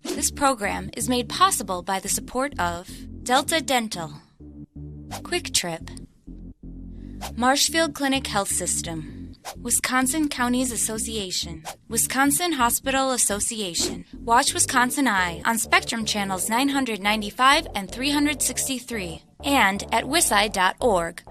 This program is made possible by the support of Delta Dental, Quick Trip, Marshfield Clinic Health System, Wisconsin Counties Association, Wisconsin Hospital Association. Watch WisconsinEye on Spectrum Channels 995 and 363 and at wiseye.org.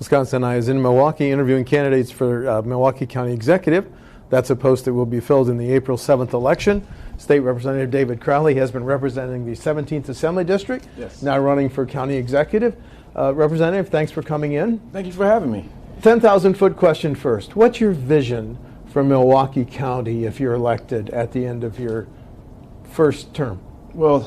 WisconsinEye is in Milwaukee interviewing candidates for Milwaukee County Executive. That's a post that will be filled in the April 7th election. State Representative David Crowley has been representing the 17th Assembly District, now running for County Executive. Representative, thanks for coming in. Thank you for having me. 10,000-foot question first. What's your vision for Milwaukee County if you're elected at the end of your first term? Well,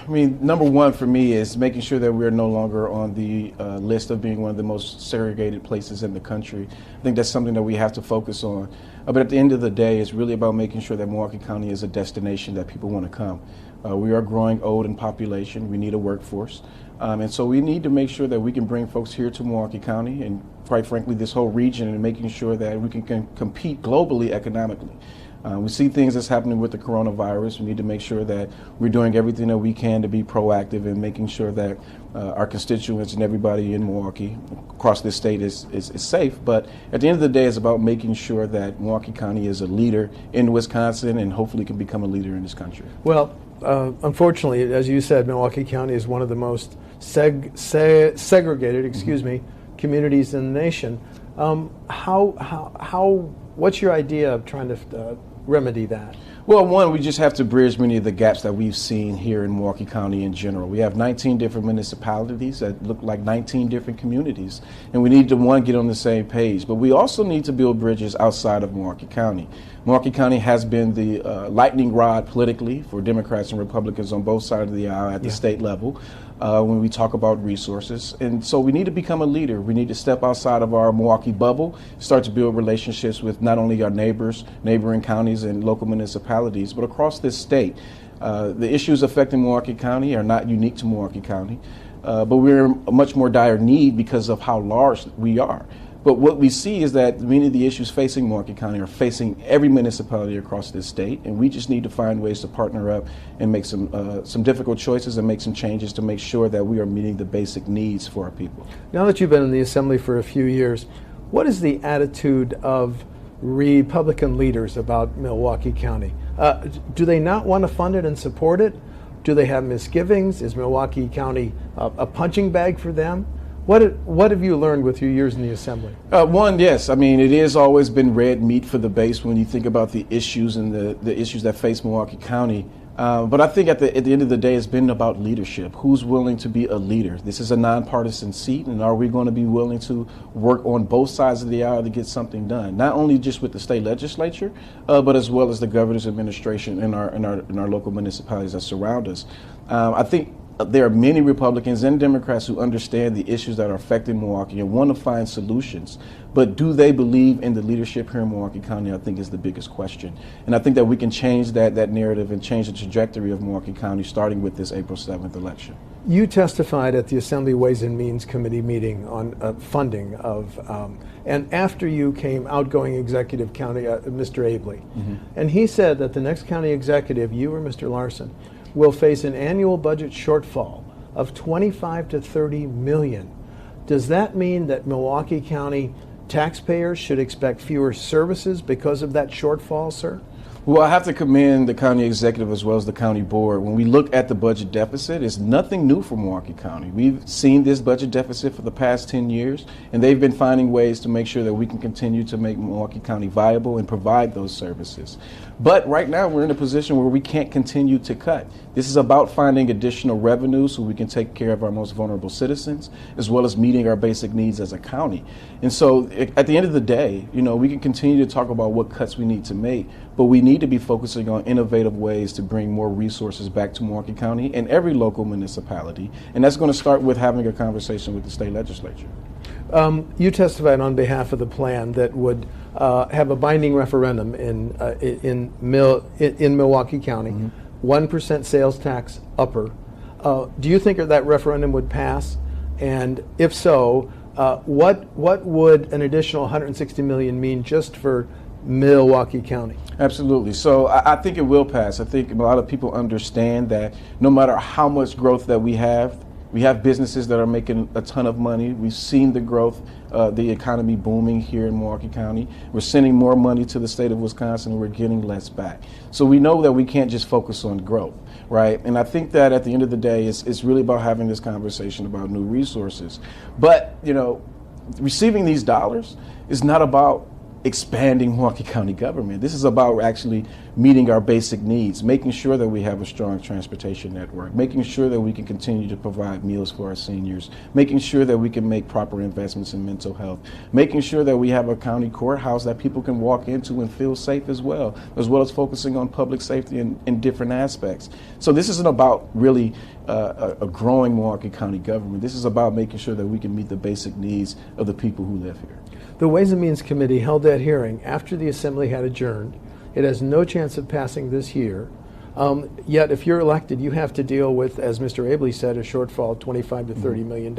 number one for me is making sure that we're no longer on the list of being one of the most segregated places in the country. I think that's something that we have to focus on. But at the end of the day, it's really about making sure that Milwaukee County is a destination that people want to come. We are growing old in population. We need a workforce. And so we need to make sure that we can bring folks here to Milwaukee County and, quite frankly, this whole region, and making sure that we can compete globally economically. We see things that's happening with the coronavirus. We need to make sure that we're doing everything that we can to be proactive and making sure that our constituents and everybody in Milwaukee across this state is safe. But at the end of the day, it's about making sure that Milwaukee County is a leader in Wisconsin and hopefully can become a leader in this country. Well, unfortunately, as you said, Milwaukee County is one of the most segregated, communities in the nation. What's your idea of trying to remedy that? Well, one, we just have to bridge many of the gaps that we've seen here in Milwaukee County in general. We have 19 different municipalities that look like 19 different communities, and we need to, one, get on the same page. But we also need to build bridges outside of Milwaukee County. Milwaukee County has been the lightning rod politically for Democrats and Republicans on both sides of the aisle at the state level when we talk about resources. And so we need to become a leader. We need to step outside of our Milwaukee bubble, start to build relationships with not only our neighbors, neighboring counties and local municipalities, but across this state. The issues affecting Milwaukee County are not unique to Milwaukee County, but we're in a much more dire need because of how large we are. But what we see is that many of the issues facing Milwaukee County are facing every municipality across this state, and we just need to find ways to partner up and make some difficult choices and make some changes to make sure that we are meeting the basic needs for our people. Now that you've been in the Assembly for a few years, what is the attitude of Republican leaders about Milwaukee County? Do they not want to fund it and support it? Do they have misgivings? Is Milwaukee County a punching bag for them? What have you learned with your years in the Assembly? One, yes. It has always been red meat for the base when you think about the issues and the issues that face Milwaukee County. But I think at the end of the day, it's been about leadership. Who's willing to be a leader? This is a nonpartisan seat, and are we going to be willing to work on both sides of the aisle to get something done? Not only just with the state legislature, but as well as the governor's administration and our local municipalities that surround us. I think there are many Republicans and Democrats who understand the issues that are affecting Milwaukee and want to find solutions. But do they believe in the leadership here in Milwaukee County, I think, is the biggest question. And I think that we can change that narrative and change the trajectory of Milwaukee County starting with this April 7th election. You testified at the Assembly Ways and Means Committee meeting on funding of, and after you came outgoing executive county, Mr. Abley. Mm-hmm. And he said that the next county executive, you or Mr. Larson, will face an annual budget shortfall of $25 to $30 million. Does that mean that Milwaukee County taxpayers should expect fewer services because of that shortfall, sir? Well, I have to commend the county executive as well as the county board. When we look at the budget deficit, it's nothing new for Milwaukee County. We've seen this budget deficit for the past 10 years, and they've been finding ways to make sure that we can continue to make Milwaukee County viable and provide those services. But right now, we're in a position where we can't continue to cut. This is about finding additional revenue so we can take care of our most vulnerable citizens, as well as meeting our basic needs as a county. And so at the end of the day, we can continue to talk about what cuts we need to make, but we need to be focusing on innovative ways to bring more resources back to Milwaukee County and every local municipality. And that's going to start with having a conversation with the state legislature. You testified on behalf of the plan that would have a binding referendum in Milwaukee County, mm-hmm. 1% sales tax upper. Do you think that referendum would pass? And if so, what would an additional $160 million mean just for Milwaukee County? Absolutely. So I think it will pass. I think a lot of people understand that no matter how much growth that we have businesses that are making a ton of money. We've seen the growth, the economy booming here in Milwaukee County. We're sending more money to the state of Wisconsin, and we're getting less back. So we know that we can't just focus on growth, right? And I think that at the end of the day, it's really about having this conversation about new resources. But, receiving these dollars is not about expanding Milwaukee County government. This is about actually meeting our basic needs, making sure that we have a strong transportation network, making sure that we can continue to provide meals for our seniors, making sure that we can make proper investments in mental health, making sure that we have a county courthouse that people can walk into and feel safe as well as focusing on public safety in different aspects. So this isn't about really a growing Milwaukee County government. This is about making sure that we can meet the basic needs of the people who live here. The Ways and Means Committee held that hearing after the Assembly had adjourned. It has no chance of passing this year. Yet, if you're elected, you have to deal with, as Mr. Abley said, a shortfall of $25 to $30 million.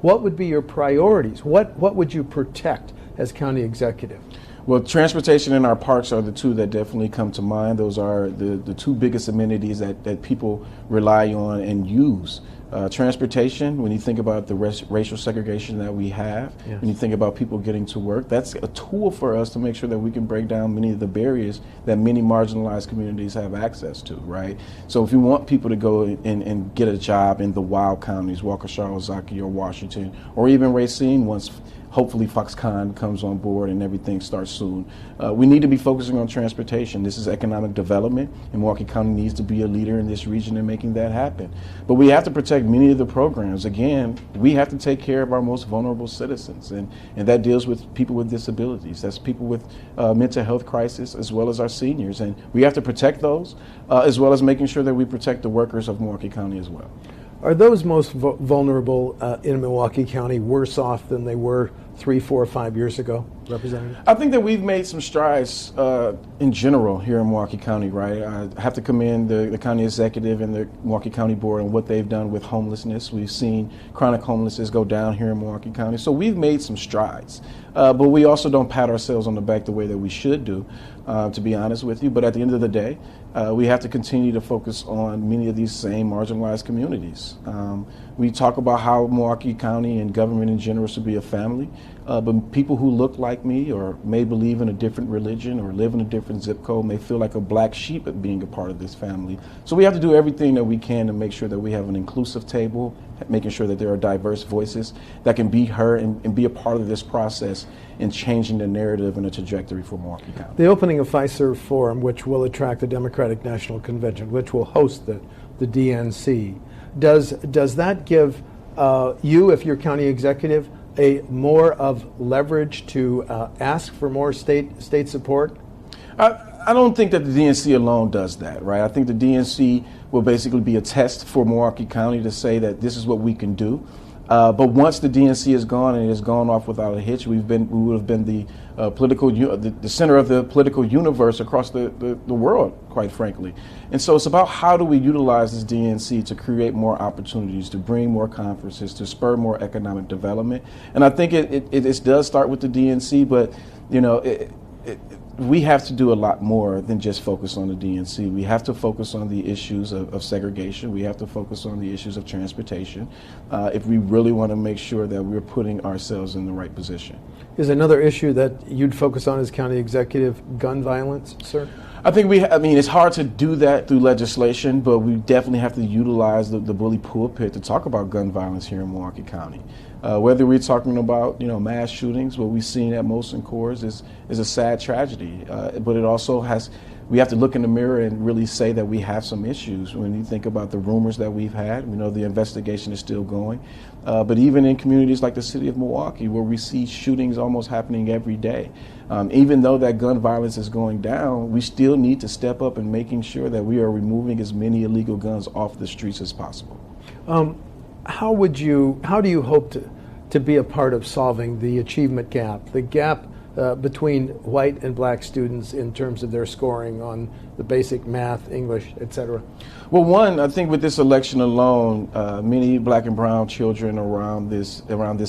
What would be your priorities? What would you protect as county executive? Well, transportation and our parks are the two that definitely come to mind. Those are the two biggest amenities that people rely on and use. Transportation, when you think about the racial segregation that we have, yes. When you think about people getting to work, that's a tool for us to make sure that we can break down many of the barriers that many marginalized communities have access to, right? So if you want people to go and get a job in the wild counties, Waukesha, Ozaukee, or Washington, or even Racine once hopefully Foxconn comes on board and everything starts soon. We need to be focusing on transportation. This is economic development, and Milwaukee County needs to be a leader in this region in making that happen. But we have to protect many of the programs. Again, we have to take care of our most vulnerable citizens, and that deals with people with disabilities. That's people with mental health crisis, as well as our seniors. And we have to protect those, as well as making sure that we protect the workers of Milwaukee County as well. Are those most vulnerable in Milwaukee County worse off than they were 3, 4, 5 years ago, Representative? I think that we've made some strides in general here in Milwaukee County, right? I have to commend the county executive and the Milwaukee County board on what they've done with homelessness. We've seen chronic homelessness go down here in Milwaukee County. So we've made some strides. But we also don't pat ourselves on the back the way that we should do, to be honest with you. But at the end of the day, we have to continue to focus on many of these same marginalized communities. We talk about how Milwaukee County and government in general should be a family, but people who look like me or may believe in a different religion or live in a different zip code may feel like a black sheep at being a part of this family. So we have to do everything that we can to make sure that we have an inclusive table, making sure that there are diverse voices that can be heard and be a part of this process in changing the narrative and the trajectory for Milwaukee County. The opening of Fiserv Forum, which will attract the Democratic National Convention, which will host the DNC, does that give you, if you're county executive, a more of leverage to ask for more state support? I don't think that the DNC alone does that, right? I think the DNC will basically be a test for Milwaukee County to say that this is what we can do. But once the DNC is gone and it has gone off without a hitch, we would have been the the center of the political universe across the world, quite frankly. And so it's about how do we utilize this DNC to create more opportunities, to bring more conferences, to spur more economic development. And I think it does start with the DNC, but we have to do a lot more than just focus on the DNC. We have to focus on the issues of segregation. We have to focus on the issues of transportation if we really want to make sure that we're putting ourselves in the right position. Is another issue that you'd focus on as county executive gun violence, sir? I think it's hard to do that through legislation, but we definitely have to utilize the bully pulpit to talk about gun violence here in Milwaukee County. Whether we're talking about mass shootings, what we've seen at Molson Coors is a sad tragedy. But it also we have to look in the mirror and really say that we have some issues. When you think about the rumors that we've had, we know the investigation is still going. But even in communities like the city of Milwaukee, where we see shootings almost happening every day, even though that gun violence is going down, we still need to step up in making sure that we are removing as many illegal guns off the streets as possible. How do you hope to be a part of solving the achievement gap, the gap between white and black students in terms of their scoring on the basic math, English, etc.? Well, one, I think with this election alone, many black and brown children around this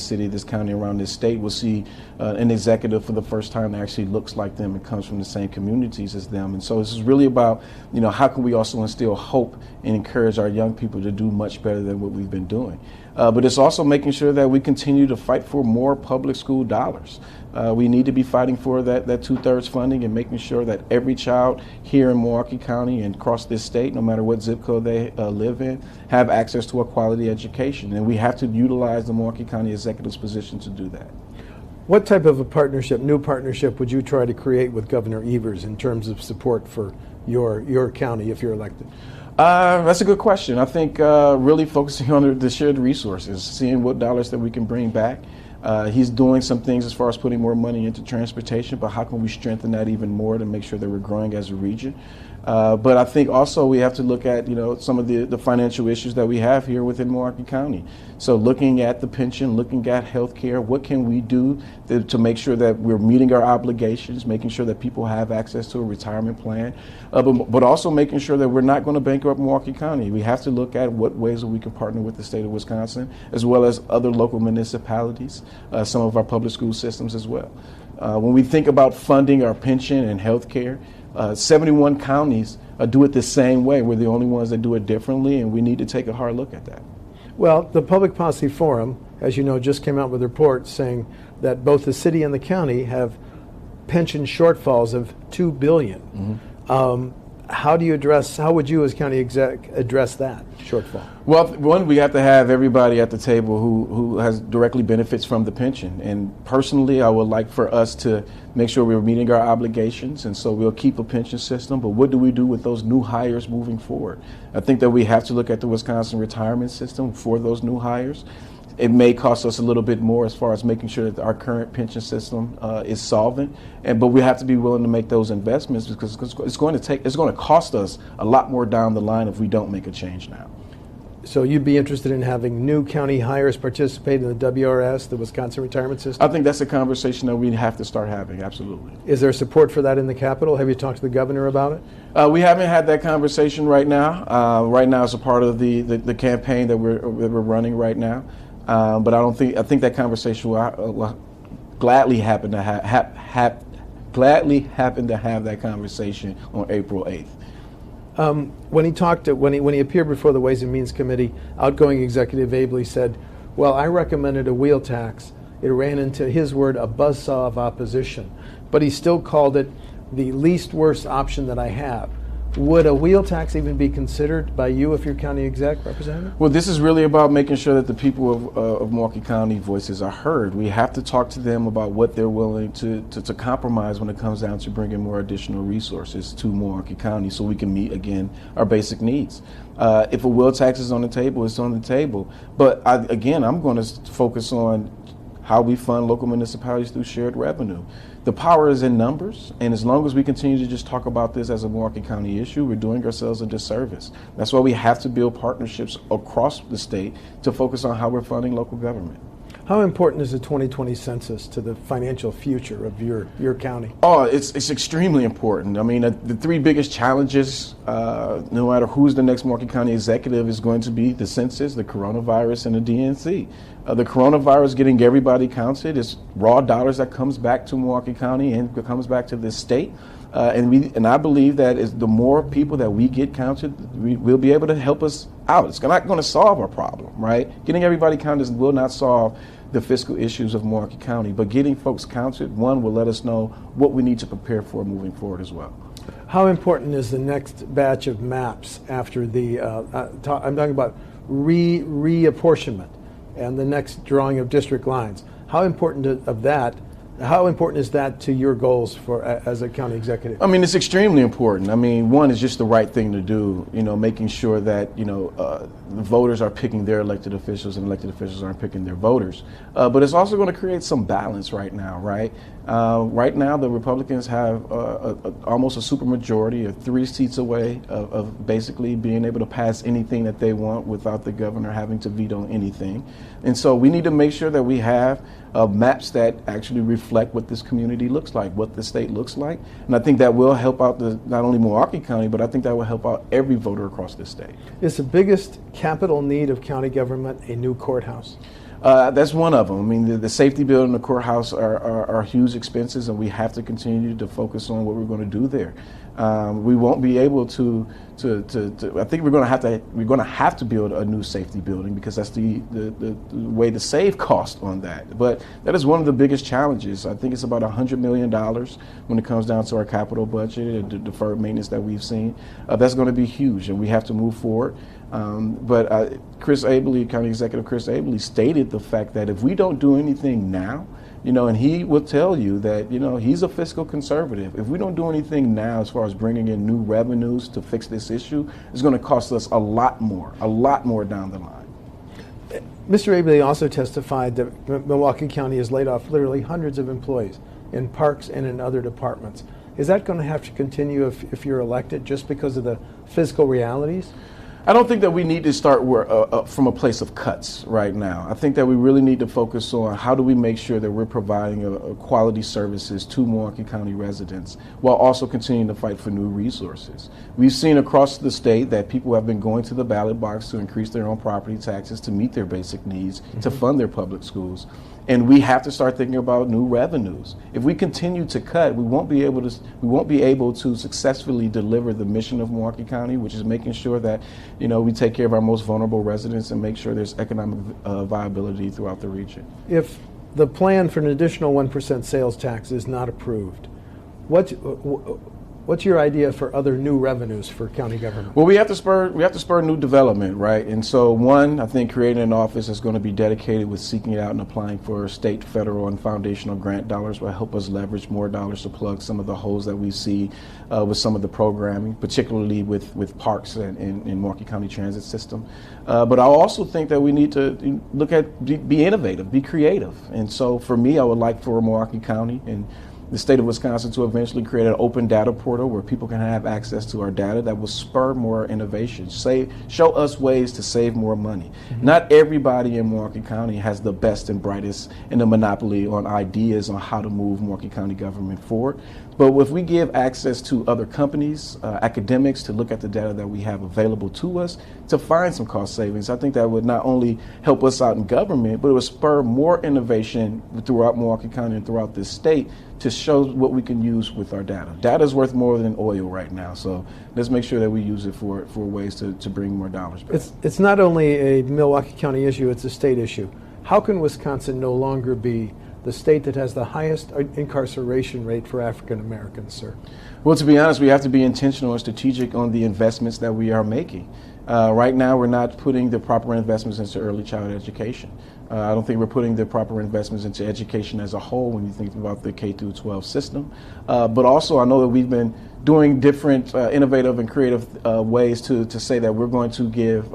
city, this county, around this state will see an executive for the first time that actually looks like them and comes from the same communities as them. And so this is really about, how can we also instill hope and encourage our young people to do much better than what we've been doing. But it's also making sure that we continue to fight for more public school dollars. We need to be fighting for that 2/3 funding and making sure that every child here in Milwaukee County and across this state, no matter what zip code they live in, have access to a quality education. And we have to utilize the Milwaukee County Executive's position to do that. What type of a new partnership would you try to create with Governor Evers in terms of support for your county if you're elected? That's a good question. I think really focusing on the shared resources, seeing what dollars that we can bring back. He's doing some things as far as putting more money into transportation, but how can we strengthen that even more to make sure that we're growing as a region? But I think also we have to look at, some of the financial issues that we have here within Milwaukee County. So looking at the pension, looking at health care, what can we do to make sure that we're meeting our obligations, making sure that people have access to a retirement plan, but also making sure that we're not going to bankrupt Milwaukee County. We have to look at what ways that we can partner with the state of Wisconsin, as well as other local municipalities, some of our public school systems as well. When we think about funding our pension and health care, 71 counties do it the same way. We're the only ones that do it differently, and we need to take a hard look at that. Well, the Public Policy Forum, as you know, just came out with a report saying that both the city and the county have pension shortfalls of $2 billion. Mm-hmm. How would you as county exec address that shortfall? Well, one, we have to have everybody at the table who has directly benefits from the pension. And personally, I would like for us to make sure we're meeting our obligations, and so we'll keep a pension system. But what do we do with those new hires moving forward? I think that we have to look at the Wisconsin retirement system for those new hires. It may cost us a little bit more as far as making sure that our current pension system is solvent, but we have to be willing to make those investments because it's going to cost us a lot more down the line if we don't make a change now. So you'd be interested in having new county hires participate in the WRS, the Wisconsin retirement system? I think that's a conversation that we have to start having, absolutely. Is there support for that in the Capitol? Have you talked to the governor about it? We haven't had that conversation right now. Right now it's a part of the campaign that we're running right now. But I think that conversation will gladly happen to have that conversation on April 8th. When he appeared before the Ways and Means Committee, outgoing Executive Abley said, "Well, I recommended a wheel tax. It ran into his word a buzzsaw of opposition, but he still called it the least worst option that I have." Would a wheel tax even be considered by you if you're county exec, Representative? Well, this is really about making sure that the people of Milwaukee County voices are heard. We have to talk to them about what they're willing to compromise when it comes down to bringing more additional resources to Milwaukee County so we can meet, again, our basic needs. If a wheel tax is on the table, it's on the table. But I'm going to focus on how we fund local municipalities through shared revenue. The power is in numbers, and as long as we continue to just talk about this as a Milwaukee County issue, we're doing ourselves a disservice. That's why we have to build partnerships across the state to focus on how we're funding local government. How important is the 2020 census to the financial future of your county? Oh, it's extremely important. I mean, the three biggest challenges, no matter who's the next Milwaukee County executive, is going to be the census, the coronavirus, and the DNC. The coronavirus getting everybody counted is raw dollars that comes back to Milwaukee County and comes back to this state. And I believe that the more people that we get counted, we'll be able to help us out. It's not going to solve our problem, right? Getting everybody counted will not solve the fiscal issues of Milwaukee County, but getting folks counted, one, will let us know what we need to prepare for moving forward as well. How important is the next batch of maps after the, I'm talking about reapportionment and the next drawing of district lines? How important is that to your goals as a county executive? I mean, it's extremely important. I mean, one is just the right thing to do, making sure that, the voters are picking their elected officials and elected officials aren't picking their voters. But it's also going to create some balance right now, right? Right now, the Republicans have almost a supermajority of 3 seats away of basically being able to pass anything that they want without the governor having to veto anything. And so we need to make sure that we have maps that actually reflect reflect what this community looks like, what the state looks like. And I think that will help out not only Milwaukee County, but I think that will help out every voter across the state. Is the biggest capital need of county government a new courthouse? That's one of them. I mean, the safety building and the courthouse are huge expenses, and we have to continue to focus on what we're going to do there. We won't be able to I think we're going to have to build a new safety building, because that's the way to save cost on that. But that is one of the biggest challenges. I think it's about $100 million when it comes down to our capital budget and the deferred maintenance that we've seen. That's going to be huge, and we have to move forward. But Chris Abele, County Executive Chris Abele, stated the fact that if we don't do anything now, and he will tell you that, he's a fiscal conservative. If we don't do anything now as far as bringing in new revenues to fix this issue, it's going to cost us a lot more down the line. Mr. Abele also testified that Milwaukee County has laid off literally hundreds of employees in parks and in other departments. Is that going to have to continue if you're elected, just because of the fiscal realities? I don't think that we need to start from a place of cuts right now. I think that we really need to focus on how do we make sure that we're providing a quality services to Milwaukee County residents while also continuing to fight for new resources. We've seen across the state that people have been going to the ballot box to increase their own property taxes to meet their basic needs, to fund their public schools. And we have to start thinking about new revenues. If we continue to cut, we won't be able to successfully deliver the mission of Milwaukee County, which is making sure that we take care of our most vulnerable residents and make sure there's economic viability throughout the region. If the plan for an additional 1% sales tax is not approved, what's your idea for other new revenues for county government? Well, we have to spur new development, right? And so, one, I think creating an office that's going to be dedicated with seeking out and applying for state, federal, and foundational grant dollars will help us leverage more dollars to plug some of the holes that we see with some of the programming, particularly with parks and Milwaukee County transit system. But I also think that we need to look at be innovative, be creative. And so, for me, I would like for Milwaukee County and the state of Wisconsin to eventually create an open data portal where people can have access to our data that will spur more innovation, show us ways to save more money. Mm-hmm. Not everybody in Milwaukee County has the best and brightest and the monopoly on ideas on how to move Milwaukee County government forward. But if we give access to other companies, academics, to look at the data that we have available to us to find some cost savings, I think that would not only help us out in government, but it would spur more innovation throughout Milwaukee County and throughout this state to show what we can use with our data. Data is worth more than oil right now, so let's make sure that we use it for ways to bring more dollars back. It's not only a Milwaukee County issue, it's a state issue. How can Wisconsin no longer be the state that has the highest incarceration rate for African Americans, sir? Well, to be honest, we have to be intentional and strategic on the investments that we are making. Right now, we're not putting the proper investments into early childhood education. I don't think we're putting the proper investments into education as a whole when you think about the K-12 system. But also, I know that we've been doing different innovative and creative ways to say that we're going to give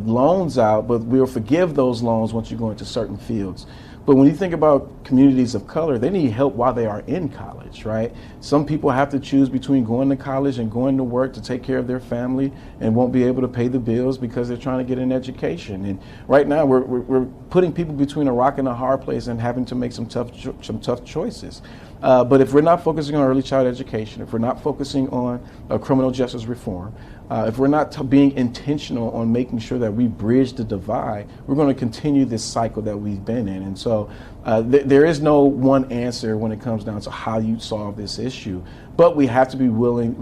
loans out, but we'll forgive those loans once you go into certain fields. But when you think about communities of color, they need help while they are in college, right? Some people have to choose between going to college and going to work to take care of their family and won't be able to pay the bills because they're trying to get an education. And right now we're putting people between a rock and a hard place and having to make some tough choices. But if we're not focusing on early child education, if we're not focusing on criminal justice reform, if we're not being intentional on making sure that we bridge the divide, we're going to continue this cycle that we've been in. And so there is no one answer when it comes down to how you solve this issue. But we have to be willing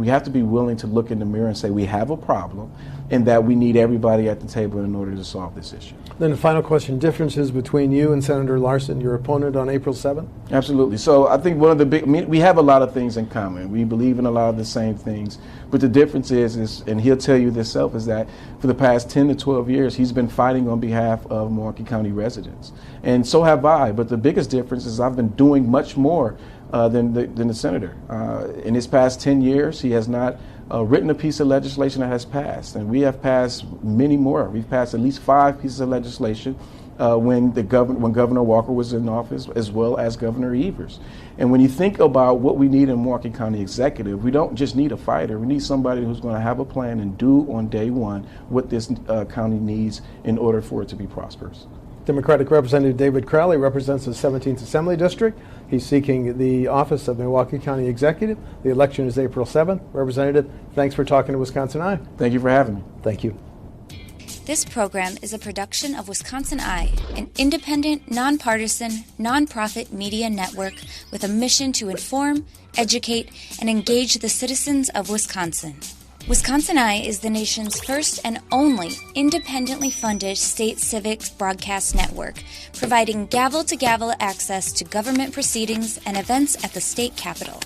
to look in the mirror and say we have a problem and that we need everybody at the table in order to solve this issue. Then the final question, differences between you and Senator Larson, your opponent on April 7th? Absolutely. So I think we have a lot of things in common. We believe in a lot of the same things. But the difference is, and he'll tell you this self, is that for the past 10 to 12 years, he's been fighting on behalf of Milwaukee County residents. And so have I. But the biggest difference is I've been doing much more than the senator. In his past 10 years, he has not written a piece of legislation that has passed, and we have passed many more. We've passed at least 5 pieces of legislation when Governor Walker was in office, as well as Governor Evers. And when you think about what we need in Milwaukee County Executive, we don't just need a fighter. We need somebody who's going to have a plan and do on day one what this county needs in order for it to be prosperous. Democratic Representative David Crowley represents the 17th Assembly District. He's seeking the office of Milwaukee County Executive. The election is April 7th. Representative, thanks for talking to WisconsinEye. Thank you for having me. Thank you. This program is a production of WisconsinEye, an independent, nonpartisan, nonprofit media network with a mission to inform, educate, and engage the citizens of Wisconsin. WisconsinEye is the nation's first and only independently funded state civic broadcast network, providing gavel-to-gavel access to government proceedings and events at the state capitol.